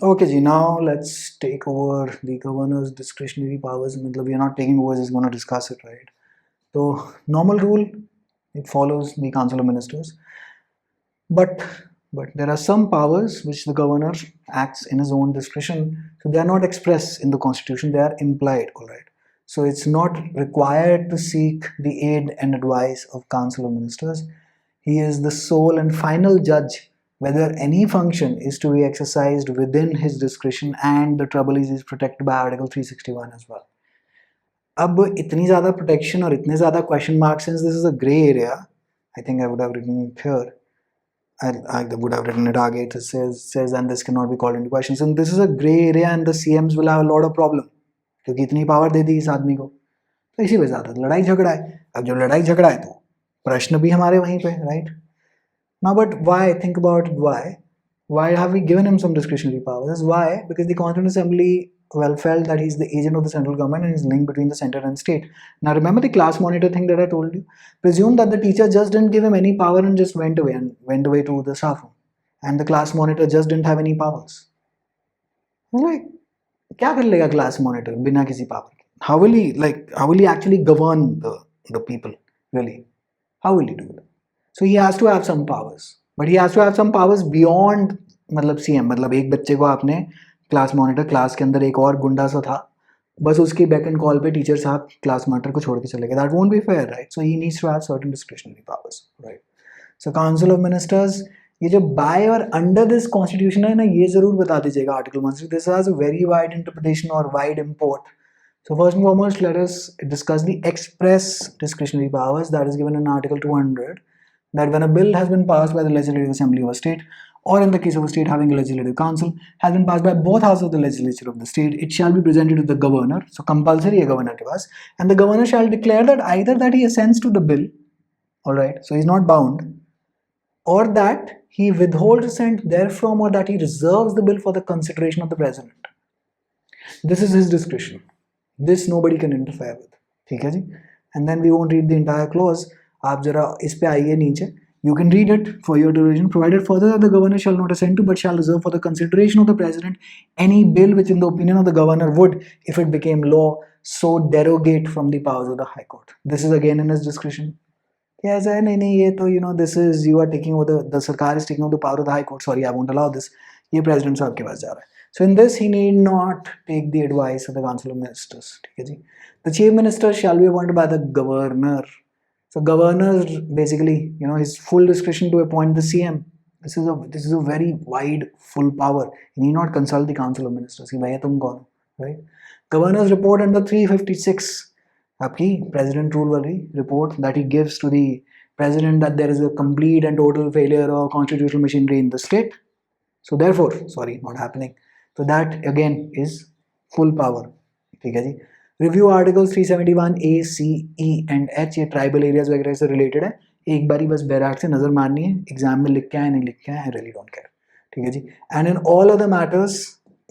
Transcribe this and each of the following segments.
Okay, ji, now let's take over the governor's discretionary powers. We are not taking over, just going to discuss it, right? So, normal rule, it follows the Council of Ministers. But there are some powers which the governor acts in his own discretion. So they are not expressed in the constitution, they are implied, all right. So it's not required to seek the aid and advice of Council of Ministers. He is the sole and final judge whether any function is to be exercised within his discretion, and the trouble is protected by Article 361 as well. अब इतनी ज़्यादा protection और इतने ज़्यादा question marks, since this is a gray area, I think I would have written it here. I would have written it again. It says and this cannot be called into question. So this is a gray area and the CMs will have a lot of problem क्योंकि इतनी power दे दी इस आदमी को, तो इसी वजह से लड़ाई झगड़ा है. अब जब लड़ाई झगड़ा है तो प्रश्न भी हमारे वहीं पे, right. Now, but why? Think about why. Why have we given him some discretionary powers? Why? Because the Constituent Assembly felt that he's the agent of the central government and is linked between the center and state. Now remember the class monitor thing that I told you? Presume that the teacher just didn't give him any power and just went away to the staff room. And the class monitor just didn't have any powers. Like, क्या कर लेगा class monitor बिना किसी power के? How will he actually govern the people, really? How will he do that? So he has to have some powers, but he has to have some powers beyond CM. एक बच्चे को आपने class monitor, class के अंदर एक और गुंडा सा था, बस उसकी बैक एंड कॉल पे टीचर साहब क्लास मॉनिटर को छोड़ के चले गए. That won't be fair, right. So he needs to have certain discretionary powers, right. So council of ministers, ये जो बाय और अंडर दिस कॉन्स्टिट्यूशन है ना, ये जरूर बता दीजिएगा article 1. This has a very wide interpretation और wide import. So first and foremost, let us discuss the express discretionary powers that is given in Article 200, that when a bill has been passed by the Legislative Assembly of a state, or in the case of a state having a legislative council, has been passed by both houses of the legislature of the state, it shall be presented to the governor. So compulsory है governor के पास, and the governor shall declare that either that he assents to the bill, all right, so he's not bound, or that he withholds assent therefrom, or that he reserves the bill for the consideration of the president. This is his discretion. This nobody can interfere with. ठीक है जी. And then we won't read the entire clause. आप जरा इस पे आइए नीचे. You can read it for your duration, provided further that the governor shall not assent to, but shall reserve for the consideration of the president any bill which in the opinion of the governor would, if it became law, so derogate from the powers of the High Court. This is again in his discretion. ऐसा है, नहीं ये तो this is, you are taking over the सरकार is taking over the power of the High Court. Sorry, I won't allow this. ये president साहब के पास जा रहा है. So in this, he need not take the advice of the Council of Ministers. The Chief Minister shall be appointed by the Governor. So Governor basically, his full discretion to appoint the CM. This is a very wide, full power. He need not consult the Council of Ministers. Right? Governor's report under 356. आपकी President rule वाली report that he gives to the President that there is a complete and total failure of constitutional machinery in the state. So therefore, sorry, not happening. So that again is full power. ठीक है जी. Review articles 371 A, C, E and H, ये tribal areas वगैरह से related है. एक बारी बस बैराक से नजर मारनी है, एग्जाम में लिख के आए नहीं लिख के आए, I really don't care. ठीक है जी. And in all other matters,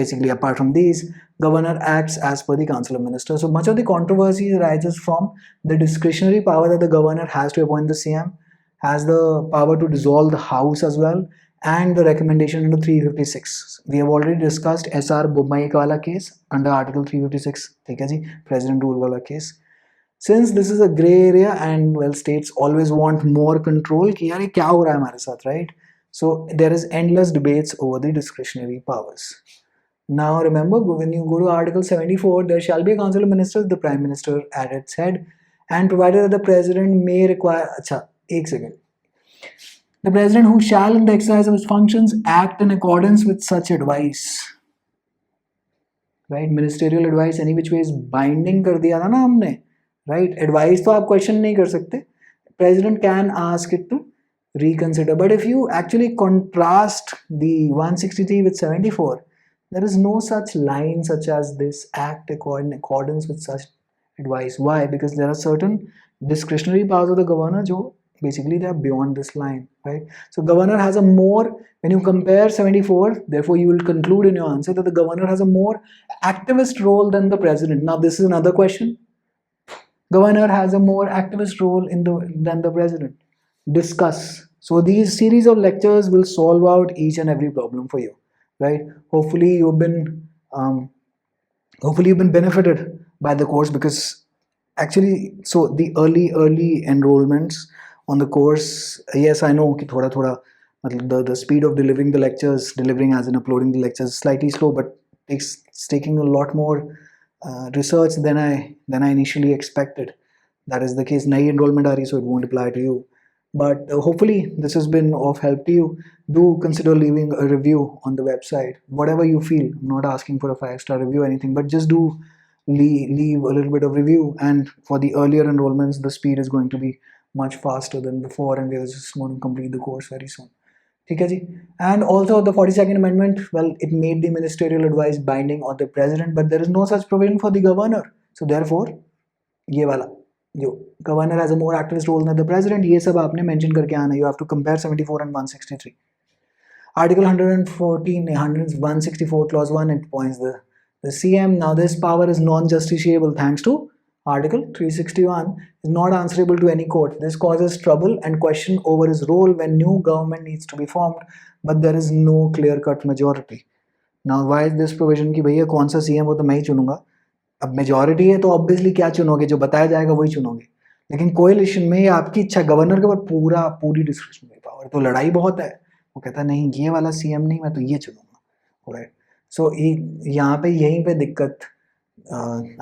basically apart from these, governor acts as per the Council of Ministers. So much of the controversy arises from the discretionary power that the governor has to appoint the CM, has the power to dissolve the House as well, and the recommendation under 356. We have already discussed SR Bommai wala case under Article 356. ठीक है जी, President rule wala case. Since this is a gray area and states always want more control कि यार ये क्या हो रहा है हमारे साथ, right? So there is endless debates over the discretionary powers. Now remember, when you go to Article 74, there shall be a Council of Ministers, the Prime Minister at its head, and provided that the President may require. अच्छा, एक second. The President who shall in the exercise of his functions act in accordance with such advice. Right? Ministerial advice any which way is binding कर दिया था ना हमने. Right? Advice तो आप question नहीं कर सकते. President can ask it to reconsider. But if you actually contrast the 163 with 74, there is no such line such as this, act in accordance with such advice. Why? Because there are certain discretionary powers of the governor जो basically they are beyond this line, right? So governor has a more, when you compare 74, therefore you will conclude in your answer that the governor has a more activist role than the president. Now this is another question. Governor has a more activist role than the president. Discuss. So these series of lectures will solve out each and every problem for you. right? Hopefully you've been um, hopefully you've been benefited by the course, because actually, so the early enrollments on the course, yes, I know कि थोड़ा थोड़ा मतलब the speed of delivering the lectures, delivering as in uploading the lectures is slightly slow, but it's taking a lot more research than I initially expected. That is the case. नई enrollment आ रही, so it won't apply to you. But hopefully this has been of help to you. Do consider leaving a review on the website, whatever you feel. I'm not asking for a 5-star review or anything, but just do leave a little bit of review. And for the earlier enrollments, the speed is going to be much faster than before, and we're just going to complete the course very soon. ठीक है जी. And also the 42nd amendment, well, it made the ministerial advice binding on the president, but there is no such provision for the governor. So therefore ये वाला जो governor has a more activist role than the president, ये सब आपने mention करके आना. You have to compare 74 and 163. Article 114, 164 clause 1, it points the CM. Now this power is non-justiciable thanks to Article 361, is not answerable to any court. This causes trouble and question over his role when new government needs to be formed, but there is no clear-cut majority. Now why is this provision कि भैया कौन सा CM हो तो मैं ही चुनूंगा. अब majority है तो ऑब्वियसली क्या चुनोगे, जो बताया जाएगा वही चुनोगे. लेकिन कोएलिशन में आपकी इच्छा, गवर्नर के ऊपर पूरी डिस्क्रिप्शनरी पावर, तो लड़ाई बहुत है. वो कहता नहीं ये वाला सीएम नहीं, मैं तो ये चुनूंगा. राइट. सो यहाँ पे यहीं पे दिक्कत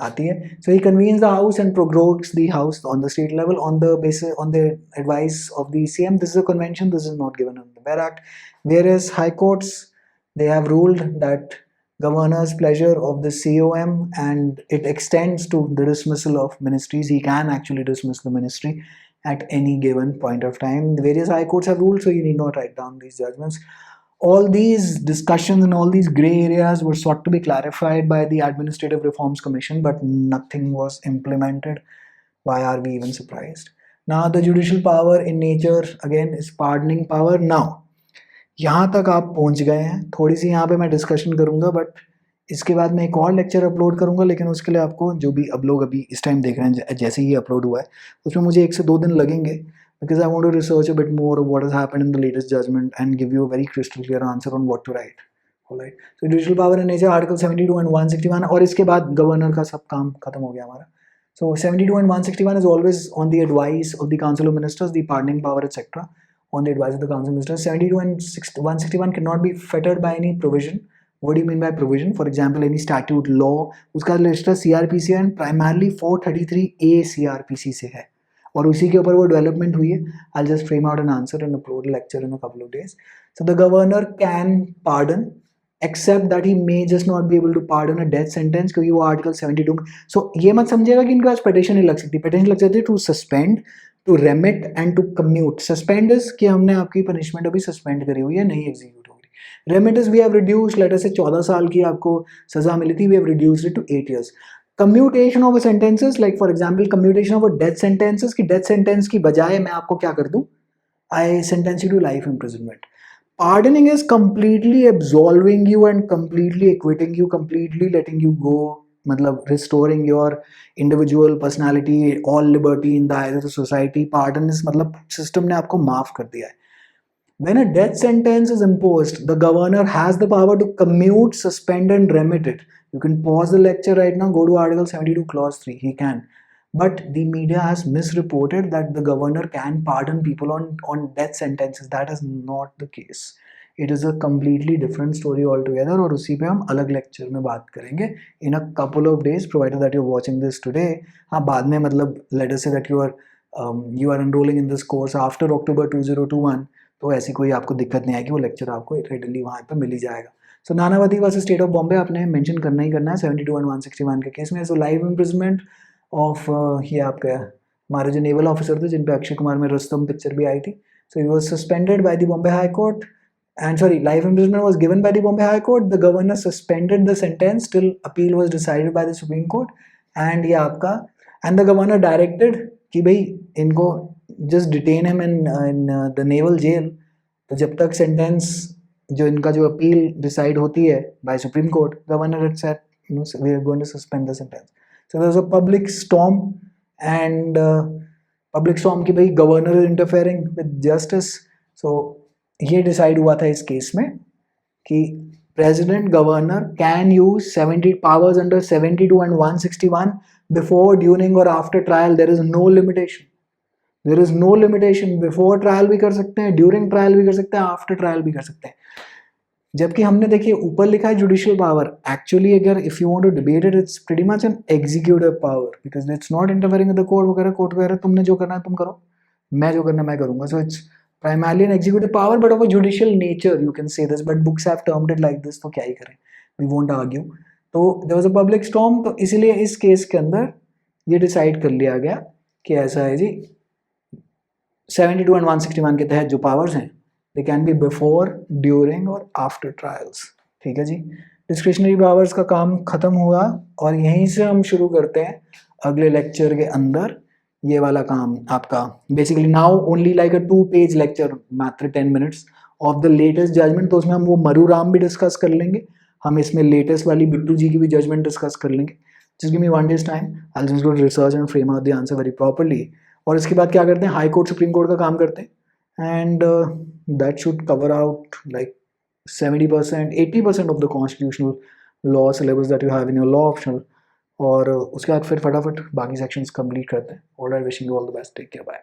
आती है. So he convenes the house and prorogues the house on the state level on the basis on the advice of the CM. This is a convention, this is not given in the bare act. Whereas High Courts, they have ruled that governor's pleasure of the COM, and it extends to the dismissal of ministries. He can actually dismiss the ministry at any given point of time. The various high courts have ruled, so you need not write down these judgments. All these discussions and all these gray areas were sought to be clarified by the Administrative Reforms Commission, but nothing was implemented. Why are we even surprised? Now, the judicial power in nature, again, is pardoning power. Now, यहाँ तक आप पहुँच गए हैं. थोड़ी सी यहाँ पे मैं डिस्कशन करूँगा, बट इसके बाद मैं एक और लेक्चर अपलोड करूँगा. लेकिन उसके लिए आपको जो भी अब लोग अभी इस टाइम देख रहे हैं, जैसे ही अपलोड हुआ है, उसमें मुझे 1 से 2 दिन लगेंगे, because I want to research a bit more what has happened in the latest judgement and give you a very crystal clear answer on what to write. Alright. So judicial power in nature, article 72 and 161, और इसके बाद governor का सब काम खत्म हो गया हमारा. So 72 and 161 is always on the advice of the Council of Ministers, the pardoning power, etc. On the advice of the Council of Ministers. 72 and 161 cannot be fettered by any provision. What do you mean by provision? For example, any statute, law, उसका register CRPC and primarily 433A CRPC से है, और उसी के ऊपर वो development हुई है. I'll just frame out an answer and upload a lecture in a couple of days. So the governor can pardon, except that he may just not be able to pardon a death sentence, क्योंकि वो article 72 में. सो ये मत समझिएगा कि इनके पास petition नहीं लग सकती. पिटिशन लग सकती है to suspend, to remit and to commute. Suspend is कि हमने आपकी पनिशमेंट अभी सस्पेंड करी हुई है, नहीं एग्जीक्यूट हो रही. Remit is we have reduced, later से 14 साल की आपको सजा मिली थी, we have reduced it to 8 years. Commutation of sentences, like for example commutation of death sentences, की डेथ सेंटेंस की बजाय मैं आपको क्या कर दूं, I sentence you to life imprisonment. Pardoning is completely absolving you and completely acquitting you, completely letting you go, मतलब restoring your individual personality, all liberty in the eyes of the society. Pardon is मतलब system ने आपको माफ कर दिया है. When a death sentence is imposed, the governor has the power to commute, suspend and remit it. You can pause the lecture right now, go to Article 72 Clause 3, he can. But the media has misreported that the governor can pardon people on death sentences. That is not the case. It is a completely different story altogether, और उसी पे हम अलग lecture में बात करेंगे in a couple of days, provided that you're watching this today. हाँ, बाद में मतलब let us say that you are enrolling in this course after October 2021, तो ऐसी कोई आपको दिक्कत नहीं आएगी, वो लेक्चर आपको रेडिली वहाँ पे मिल ही जाएगा. So Nanavati versus State of Bombay आपने मेंशन करना ही करना है 72 and 161 के केस में. सो लाइफ इम्प्रिजमेंट ऑफ ये आपका हमारे जो नेवल ऑफिसर थे, जिन पे अक्षय कुमार में रुस्तम पिक्चर भी आई थी. So he was suspended by the Bombay High Court, and sorry, life imprisonment was given by the Bombay High Court. The governor suspended the sentence till appeal was decided by the Supreme Court. And ये आपका, and the governor directed कि भाई इनको just detain him in the naval jail. तो जब तक sentence जो इनका जो appeal decide होती है by Supreme Court, governor had said, you know, we are going to suspend the sentence. So there was a public storm, and public storm कि भाई governor is interfering with justice. So ये decide हुआ था इस case में कि President governor can use 70 powers under 72 and 161 before, during or after trial. There is no limitation. There is no limitation. Before trial भी कर सकते हैं, during trial भी कर सकते हैं, after trial भी कर सकते हैं. जबकि हमने देखिए ऊपर लिखा है जुडिशियल पावर. एक्चुअली अगर if you want to debate it, it's pretty much an executive power because it's not interfering with the court वगैरह. कोर्ट वगैरह तुमने जो करना है तुम करो, मैं जो करना है मैं करूंगा. So it's primarily an executive power but of a judicial nature, you can say this, but books have termed it like this, तो क्या ही करें, we won't argue. तो there was a public storm, तो इसलिए इस केस के अंदर ये डिसाइड कर लिया गया कि ऐसा है जी 72 and 161 के तहत जो पावर्स हैं they can be before, during और after trials. ठीक है जी, डिस्क्रिशनरी पावर्स का काम खत्म हुआ और यहीं से हम शुरू करते हैं अगले लेक्चर के अंदर ये वाला काम आपका. Basically now only like a 2-page lecture, मात्र 10 minutes of the latest judgement. तो उसमें हम वो मरुराम भी डिस्कस कर लेंगे, हम इसमें लेटेस्ट वाली बिट्टू जी की भी जजमेंट डिस्कस कर लेंगे. Just give me 1 day's time, I will just go research and frame out the answer very properly. और इसके बाद क्या करते हैं, हाई कोर्ट सुप्रीम कोर्ट का काम करते हैं and that should cover out like 70% 80% of the constitutional law syllabus that you have in your law optional. और उसके बाद फिर फटाफट बाकी सेक्शंस कंप्लीट करते हैं. All right, wishing you all the best, take care, bye.